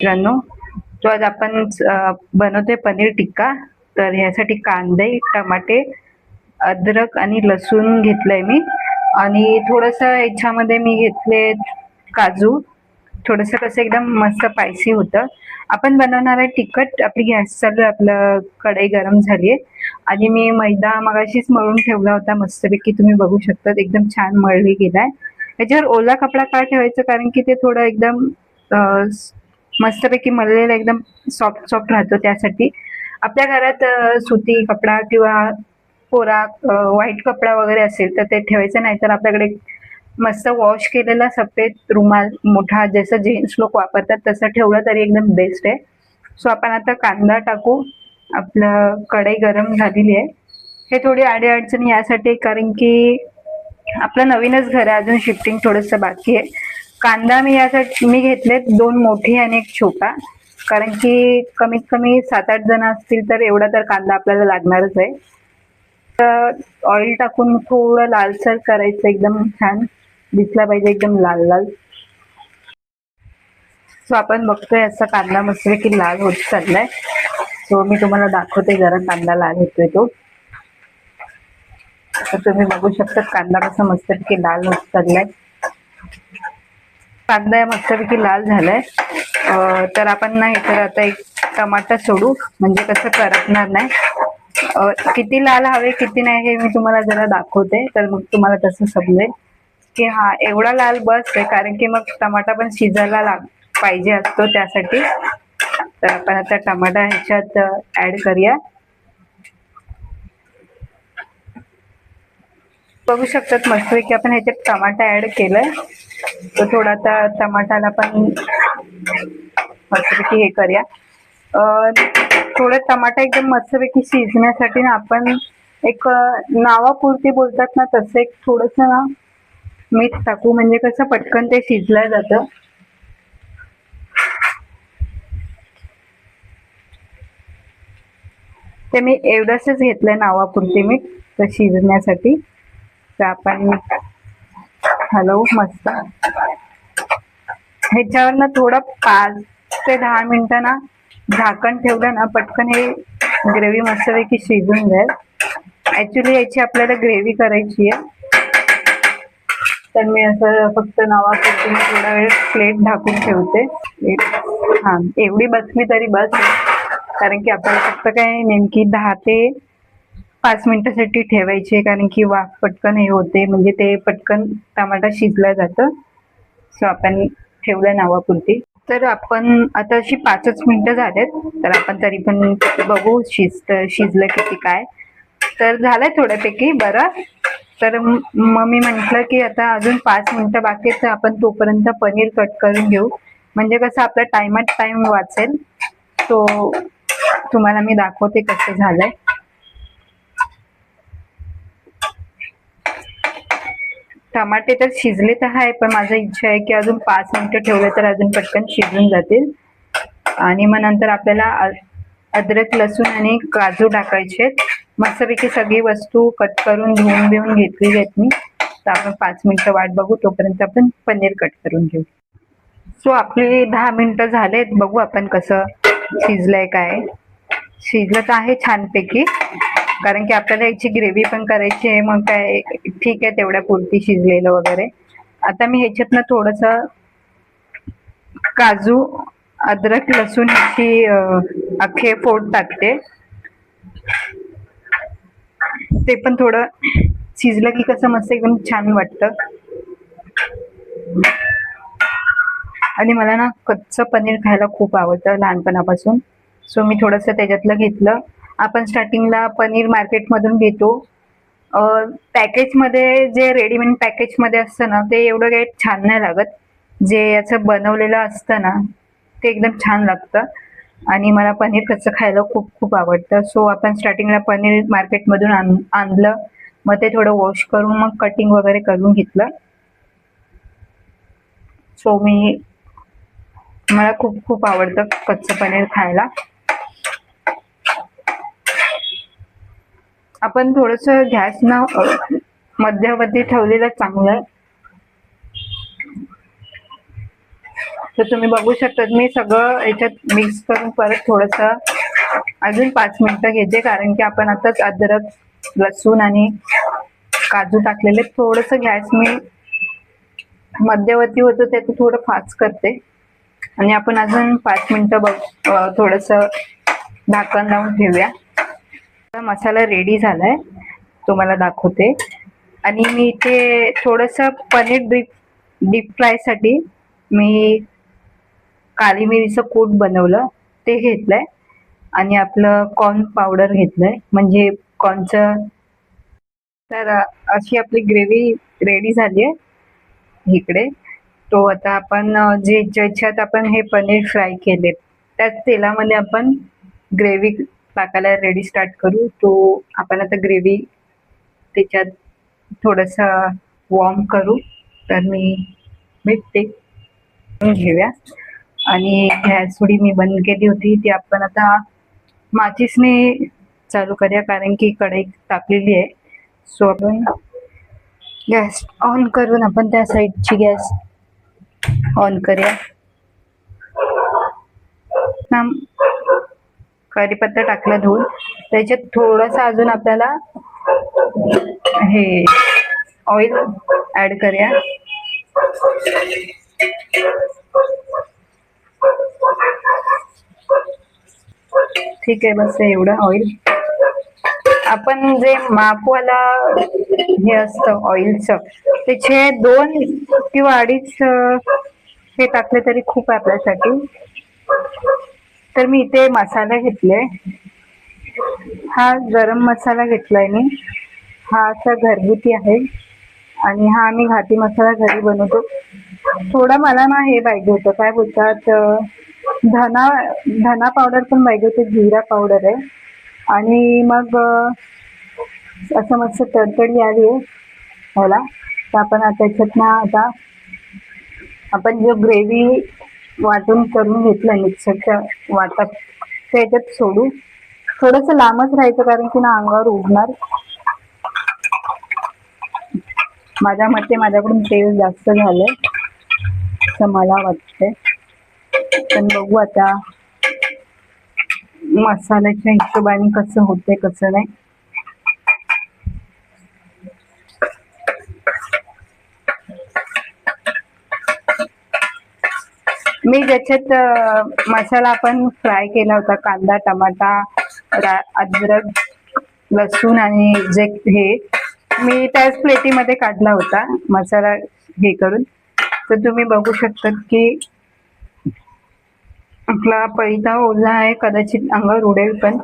मित्रांनो, तो आज आपण बनवतोय पनीर टिक्का. तर ह्यासाठी कांदे, टमाटे, अद्रक आणि लसूण घेतलंय मी. आणि थोडस याच्यामध्ये मी घेतले काजू. थोडस कसं एकदम मस्त स्पायसी होतं. आपण बनवणार आहे तिखट. आपली गॅस चालू आहे, आपलं कढई गरम झालीये. आणि मी मैदा मगाशीच मळून ठेवला होता मस्तपैकी, तुम्ही बघू शकता एकदम छान मळली गेलाय. याच्यावर ओला कपडा का ठेवायचं, कारण की ते थोडं एकदम मस्तपैकी मळलेलं एकदम सॉफ्ट सॉफ्ट राहतो. त्यासाठी आपल्या घरात सुती कपडा किंवा कोरा व्हाईट कपडा वगैरे असेल तर ते ठेवायचं, नाही तर आपल्याकडे मस्त वॉश केलेला सफेद रुमाल मोठा, जसं जेंट्स लोक वापरतात तसं ठेवलं तरी एकदम बेस्ट आहे. सो आपण आता कांदा टाकू. आपलं कढई गरम झालेली आहे. हे थोडी अडचणी यासाठी, कारण की आपलं नवीनच घर आहे, अजून शिफ्टिंग थोडस बाकी आहे. कांदा मी यासाठी घेतलेत 2 मोठे आणि 1 छोटा, कारण की कमीत कमी 7-8 जण असतील तर एवढा तर कांदा आपल्याला लागणारच आहे. तर ऑइल टाकून थोडं लालसर करायचं, एकदम छान दिसला पाहिजे, एकदम लाल लाल. सो आपण बघतोय असा कांदा मस्तपैकी लाल होत चाललाय. सो मी तुम्हाला दाखवते जरा कांदा लाल होतोय तो. तर तुम्ही बघू शकता कांदा कसा मस्तपैकी लाल होत चाललाय. कांदा मस्तपैकी लाल झालाय. तर आपण नाही तर आता एक टमाटर सोडू, म्हणजे कसं करपणार नाही. किती लाल हवे किती नाही हे मी तुम्हाला जरा दाखवते, तर मग तुम्हाला तसं समजेल की हा एवढा लाल बस आहे, कारण की मग टमाटा पण शिजायला पाहिजे असतो त्यासाठी. तर आपण आता टमाटा ह्याच्यात ऍड करूया. बघू शकतात मस्तपैकी आपण ह्याच्यात टमाटा ऍड केलाय. तर थोडा आता टमाटाला पण मस्तपैकी हे करूया. थोडं टमाटा एकदम मस्तपैकी शिजण्यासाठी ना आपण एक नावापुरती बोलतात ना तसं एक थोडस ना मीठ टाकू, म्हणजे कसं पटकन ते शिजलं जातं. ते मी एवढंच घेतलंय नावापुरती मीठ तर शिजण्यासाठी. तर आपण हलवू मस्त. ह्याच्यावर ना थोडं 5 ते 10 मिनिटं ना झाकण ठेवलं ना पटकन हे ग्रेव्ही मस्तपैकी शिजून जाईल. ऍक्च्युली याची आपल्याला ग्रेव्ही करायची आहे, तर मी असं फक्त नावापुरती थोडा वेळ प्लेट ढाकून ठेवते. हा, एवढी बसली तरी बस, कारण की आपल्याला फक्त काय नेमकी 10 ते 5 मिनिटासाठी ठेवायची, कारण की वाफ पटकन हे होते, म्हणजे ते पटकन टमाटा शिजला जातं. सो आपण ठेवलं नावापुरती. तर आपण आता अशी 5च मिनिटं झालेत, तर आपण तरी पण बघू शिजलं किती काय. तर झालंय थोड्यापैकी बरं. तर मग मी म्हंटल की आता अजून 5 मिनिटं बाकी, तर आपण तोपर्यंत पनीर कट करून घेऊ, म्हणजे कसं आपला टाइम वाचेल. तो तुम्हाला मी दाखवते कसं झालंय. टमाटे तर शिजले तर आहे, पण माझी इच्छा आहे की अजून 5 मिनिटं ठेवले तर अजून पटकन शिजून जातील. आणि मग नंतर आपल्याला अद्रक लसूण आणि काजू टाकायचे. मस्तपैकी सगळी वस्तू कट करून धुवून बिवून घेतलेली आहेत मी. तर आपण 5 मिनिटं वाट बघू, तोपर्यंत आपण पनीर कट करून घेऊ. सो आपली 10 मिनिटं झालेत, बघू आपण कसं शिजलंय काय. शिजलं तर आहे छानपैकी, कारण की आपल्याला याची ग्रेव्ही पण करायची आहे. मग काय ठीक आहे, तेवढ्या पुरती शिजलेलं वगैरे. आता मी ह्याच्यातनं थोडस काजू, अद्रक लसूण ची अख्खे फोड टाकते. ते पण थोडं शिजलं की कसं मस्त एकदम छान वाटतं. आणि मला ना कच्चं पनीर खायला खूप आवडतं लहानपणापासून. सो मी थोडंसं त्याच्यातलं घेतलं. आपण स्टार्टिंगला पनीर मार्केटमधून घेतो. पॅकेजमध्ये जे रेडीमेड पॅकेजमध्ये असतं ना, ते एवढं काही छान नाही लागत. जे याचं बनवलेलं असतं ना ते एकदम छान लागतं. आणि मला पनीर कच्चं खायला खूप खूप आवडतं. सो आपण स्टार्टिंगला पनीर मार्केटमधून आणलं, मग ते थोडं वॉश करून मग कटिंग वगैरे करून घेतलं. सो मला खूप खूप आवडतं कच्चं पनीर खायला. आपण थोडस गॅस ना मध्यवर्ती ठेवलेलं चांगलं. तर तुम्ही बघू शकता मी सगळं याच्यात मिक्स करून परत थोडंसं अजून 5 मिनिटं घेते, कारण की आपण आताच अद्रक, लसूण आणि काजू टाकलेले. थोडंसं गॅस मी मध्यवर्ती होतं त्याचं थोडं फास्ट करते आणि आपण अजून 5 मिनिटं थोडंसं झाकण लावून ठेवूया. मसाला रेडी झालाय, तुम्हाला दाखवते. आणि मी इथे थोडंसं पनीर डीप फ्रायसाठी मी काली मिरीचं कूट बनवलं ते घेतलंय आणि आपलं कॉर्न पावडर घेतलंय, म्हणजे कॉर्नचं. तर अशी आपली ग्रेव्ही रेडी झाली आहे इकडे. तो आता आपण ज्याच्यात आपण हे पनीर फ्राय केले त्याच तेलामध्ये आपण ग्रेव्ही टाकायला रेडी स्टार्ट करू. तो आपण आता ग्रेव्ही त्याच्यात थोडंसं वॉर्म करू. तर मी भेटते, घेऊया. आणि गॅस थोडी मी बंद केली होती ती आपण आता माचीसने चालू करूया, कारण की कढई तापलेली आहे. सो आपण गॅस ऑन करून आपण त्या साईडची गॅस ऑन करूया. कढीपत्ता टाकला धुवून, त्याच्यात थोडंसं अजून आपल्याला हे ऑइल ऍड करूया. ठीक आहे, बस एवढं ऑइल. आपण जे मापवाला हे असतं ऑइलचं, त्याचे 2 किंवा 2.5 हे टाकले तरी खूप आहे आपल्यासाठी. तर मी इथे मसाला घेतले. हा गरम मसाला घेतलाय मी. हा असा घरगुती आहे आणि हा आम्ही घाटी मसाला घरी बनवतो. थोडा मला ना हे पाहिजे होतं, काय बोलतात, धना पावडर पण पाहिजे होते, जिरा पावडर आहे. आणि मग असं मस्त तडतडी आली आहे ह्याला. तर आपण त्याच्यात ना आता आपण जो ग्रेव्ही वाटून करून घेतलं मिक्सरच्या वाटप ते याच्यात सोडू. थोडंसं लांबच राहायचं, कारण की ना अंगावर उडणार. माझ्या मते माझ्याकडून तेल जास्त झालंय असं मला वाटतंय, पण बघू आता मसाल्याच्या हिशोबाने कसं होतंय कसं नाही. मी ज्याच्यात मसाला आपण फ्राय केला होता, कांदा, टमाटा, अद्रक, लसूण आणि जे हे मी त्याच प्लेटीमध्ये काढला होता मसाला हे करून. तर तुम्ही बघू शकता की आपला पैता ओला आहे, कदाचित अंगावर उडेल, पण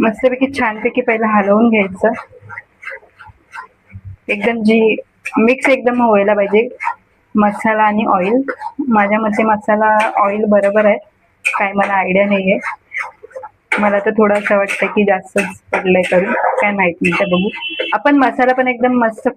मस्तपैकी छानपैकी पहिला हलवून घ्यायचं. एकदम मिक्स एकदम व्हायला पाहिजे मसाला आणि ऑइल. माझ्या मते मसाला ऑइल बरोबर आहे, काय मला आयडिया नाही आहे. मला तर थोडंसं वाटतं की जास्तच पडलंय करून, काय माहित नाही. तर बघू आपण मसाला पण एकदम मस्त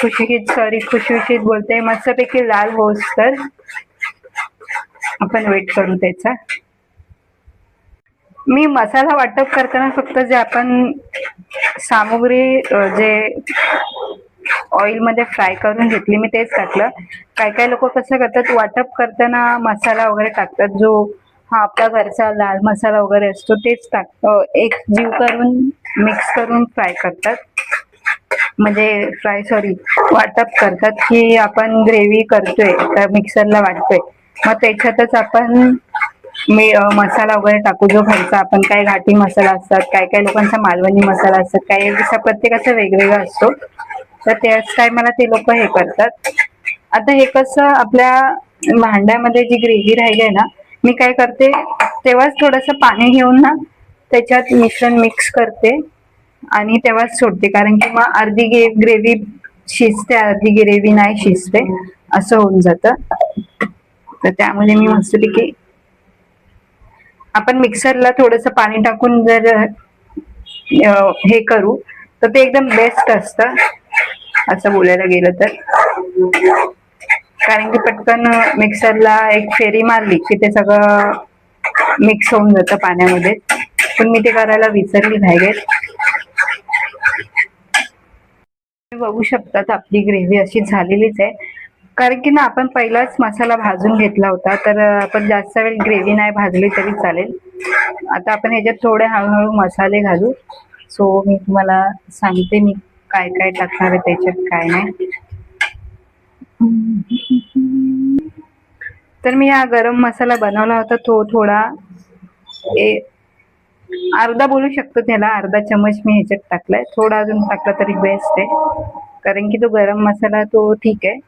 खुशखुशीत बोलते, मस्तपैकी लाल होस तर आपण वेट करू त्याचा. मी मसाला वाटप करताना फक्त जे आपण सामुग्री जे ऑइल मध्ये फ्राय करून घेतली मी तेच टाकलं. काय काय लोक कसं करतात, वाटप करताना मसाला वगैरे टाकतात, जो हा आपल्या घरचा लाल मसाला वगैरे असतो तेच एक जीव करून मिक्स करून फ्राय करतात, म्हणजे वाटप करतात. की आपण ग्रेव्ही करतोय तर मिक्सरला वाटतोय, मग त्याच्यातच आपण मसाला वगैरे टाकू जो घरचा. आपण काय घाटी मसाला असतात, काय काय लोकांचा मालवणी मसाला असतात, काय प्रत्येकाचा वेगवेगळा असतो. तर त्याच टायमाला ते लोक हे करतात. आता हे कसं आपल्या भांड्यामध्ये जी ग्रेव्ही राहिली आहे ना, मी काय करते तेव्हाच थोडंसं पाणी घेऊन ना त्याच्यात मिश्रण मिक्स करते आणि तेव्हाच सोडते, कारण की मग अर्धी ग्रेव्ही शिजते, अर्धी ग्रेव्ही नाही शिजते, असं होऊन जातं. तर त्यामुळे मी मस्तपैकी आपण मिक्सरला थोडंसं पाणी टाकून जर हे करू तर ते एकदम बेस्ट असतं असं बोलायला गेलं तर. कारण की पटकन मिक्सरला एक फेरी मारली की ते सगळं मिक्स होऊन जातं पाण्यामध्ये, पण मी ते करायला विसरली घाईघाईत. बघू शकतात आपली ग्रेव्ही अशी झालेलीच आहे. कारण की ना आपण पहिलाच मसाला भाजून घेतला होता, तर आपण जास्त वेळ ग्रेव्ही नाही भाजली तरी चालेल. आता आपण ह्याच्यात थोडे हळूहळू मसाले घालू. सो मी तुम्हाला सांगते मी काय काय टाकणार आहे त्याच्यात काय नाही. तर मी हा गरम मसाला बनवला होता, तो थोडा अर्धा बोलू शकतो त्याला, अर्धा चमच मी ह्याच्यात टाकलाय. थोडा अजून टाकला तरी बेस्ट आहे, कारण की तो गरम मसाला तो ठीक आहे.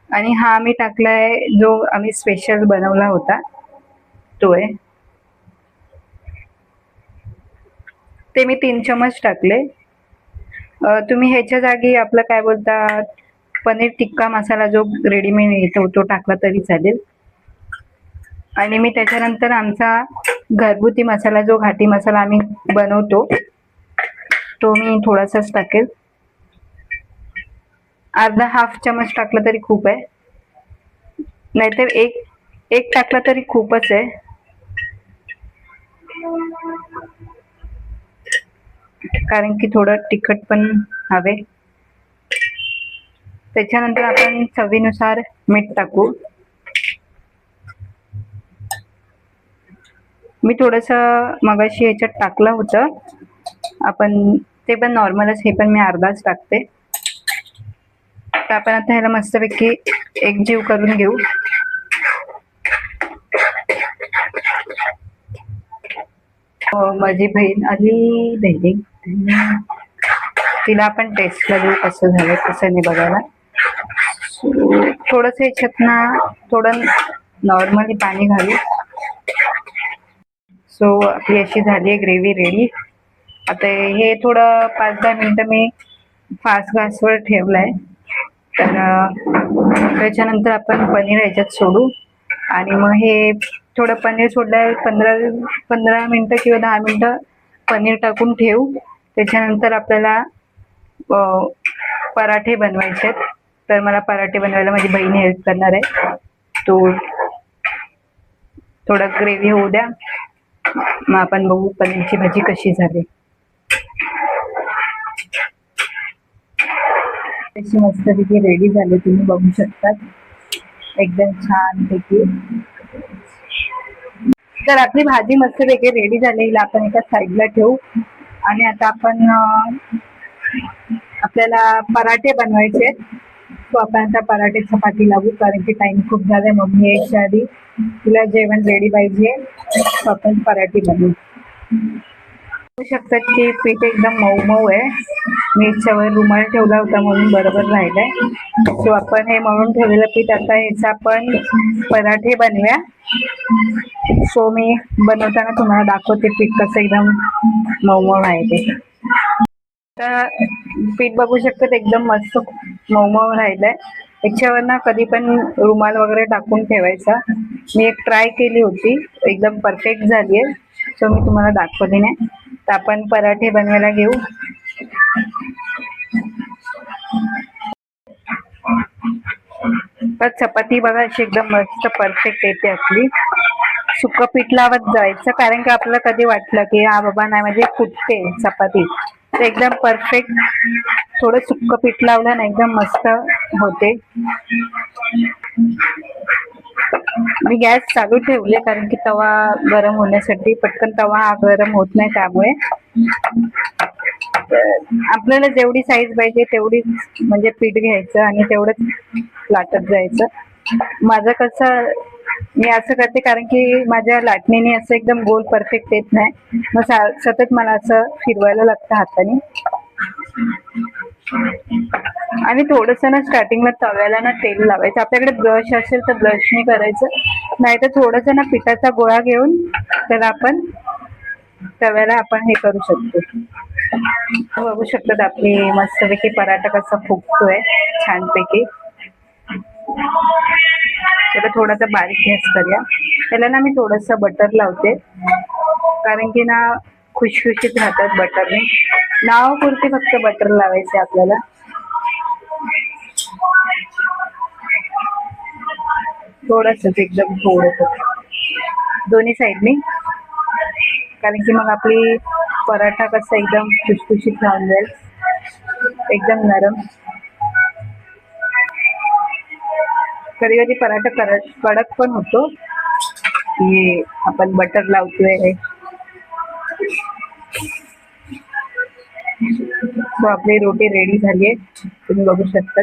आणि हा मी टाकलाय जो आम्ही स्पेशल बनवला होता तो आहे, ते मी 3 चमच टाकले. तुम्ही ह्याच्या जागी आपलं काय बोलतात पनीर टिक्का मसाला जो रेडीमेड येतो तो टाकला तरी चालेल. आणि मी त्याच्यानंतर आमचा घरगुती मसाला जो घाटी मसाला आम्ही बनवतो तो मी थोडासाच टाकेल. अर्धा हाफ चमच टाकला तरी खूप आहे, नाहीतर एक एक टाकला तरी खूपच आहे. कारण की थोडं तिखट पण हवे. त्याच्यानंतर आपण चवीनुसार मीठ टाकू. मी थोडस मगाशी ह्याच्यात टाकलं होतं, आपण ते पण नॉर्मलच, हे पण मी अर्धाच टाकते. तर आपण आता ह्याला मस्तपैकी एकजीव करून घेऊ. माझी बहीण आली बहिणी, तिला आपण टेस्टला देऊ कसं झालं कसं नाही बघायला. थोडस ह्याच्यात ना थोडं नॉर्मली पाणी घालू. सो आपली अशी झाली आहे ग्रेव्ही रेडी. आता हे थोडं 5-10 मिनिटं मी फास्ट गॅसवर ठेवलंय. तर त्याच्यानंतर आपण पनीर ह्याच्यात सोडू आणि मग हे थोडं पनीर सोडल्यावर 15 मिनिटं किंवा 10 मिनिटं पनीर टाकून ठेवू. त्याच्यानंतर आपल्याला पराठे बनवायचे आहेत. तर मला पराठे बनवायला माझी बहीण हेल्प करणार आहे. तो थोडं ग्रेव्ही होऊ द्या, मग आपण बघू पनीरची भाजी कशी झाली. त्याची मस्तपैकी रेडी झाली, तुम्ही बघू शकतात एकदम छान पैकी. तर आपली भाजी मस्तपैकी रेडी झाली, आपण एका साईडला ठेवू. आणि आता आपण आपल्याला पराठे बनवायचे. तो आपण आता पराठे चपाती लागू, कारण की टाइम खूप झालाय. मम्मी यायच्या आधी तुला जेवण रेडी पाहिजे, तो आपण पराठे बनवू. बघू शकतात की पीठ एकदम मऊ मऊ आहे. मी याच्यावर रुमाल ठेवला होता म्हणून बरोबर राहिलाय. सो आपण हे मळून ठेवलेलं पीठ आता ह्याचा आपण पराठे बनवूया. सो मी बनवताना तुम्हाला दाखवते पीठ कसं एकदम मऊ मऊ आहे ते. तर पीठ बघू शकतात एकदम मस्त मऊ मऊ राहिलंय. याच्यावर ना कधी पण रुमाल वगैरे टाकून ठेवायचा. मी एक ट्राय केली होती, एकदम परफेक्ट झाली आहे. सो मी तुम्हाला दाखवली नाही. तर आपण पराठे बनवायला घेऊ. तर चपाती बघा अशी एकदम मस्त परफेक्ट येते आपली. सुकं पीठ लावत जायचं, कारण की आपल्याला कधी वाटलं की हा बाबा नाही म्हणजे फुटते चपाती, तर एकदम परफेक्ट थोडं सुक्क पीठ लावलं ना एकदम मस्त होते. मी गॅस चालू ठेवले कारण की तवा गरम होण्यासाठी. पटकन तवा गरम होत नाही, त्यामुळे आपल्याला जेवढी साईज पाहिजे तेवढीच म्हणजे पीठ घ्यायचं आणि तेवढंच लाटत जायचं. माझं कसं मी असं करते, कारण की माझ्या लाटणीने असं एकदम गोल परफेक्ट येत नाही. मग सतत मला असं फिरवायला लागतं हाताने. आणि थोडस ना स्टार्टिंगला तव्याला ना तेल लावायचं. आपल्याकडे ब्रश असेल तर ब्रशने करायचं, नाहीतर थोडस ना पिठाचा गोळा घेऊन त्याला आपण तव्याला आपण हे करू शकतो. बघू शकतात आपली मस्तपैकी पराठा कसा फुगतोय छानपैकी. त्याला थोडासा बारीक गॅस करूया. त्याला ना मी थोडस बटर लावते, कारण की ना खुशखुशीत राहतात बटरने. नावापुरती फक्त बटर लावायचे आपल्याला. थोडंसंच एकदम थोडंसं दोन्ही साईडनी, कारण की मग आपली पराठा कसा एकदम खुशखुशीत राहून जाईल, एकदम नरम. कधी कधी पराठा कडक पण होतो की आपण बटर लावतोय. सो आपली रोटी रेडी झाली आहे, तुम्ही बघू शकता.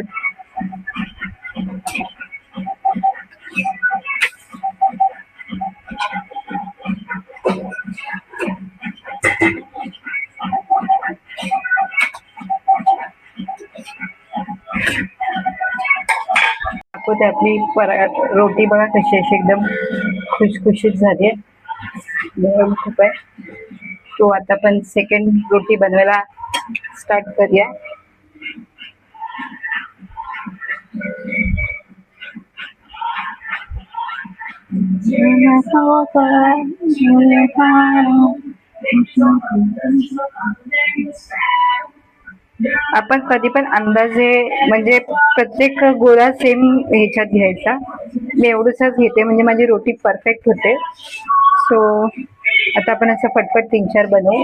दाखवते आपली रोटी बघा कशी अशी एकदम खुशखुशीत झाली आहे, खूप आहे. तो आता आपण सेकंड रोटी बनवायला स्टार्ट करूया. आपण कधी पण अंदाजे म्हणजे प्रत्येक गोळा सेम ह्याच्यात घ्यायचा. मी एवढंच घेते म्हणजे माझी रोटी परफेक्ट होते. सो आता आपण असं पटपट 3-4 बनवू.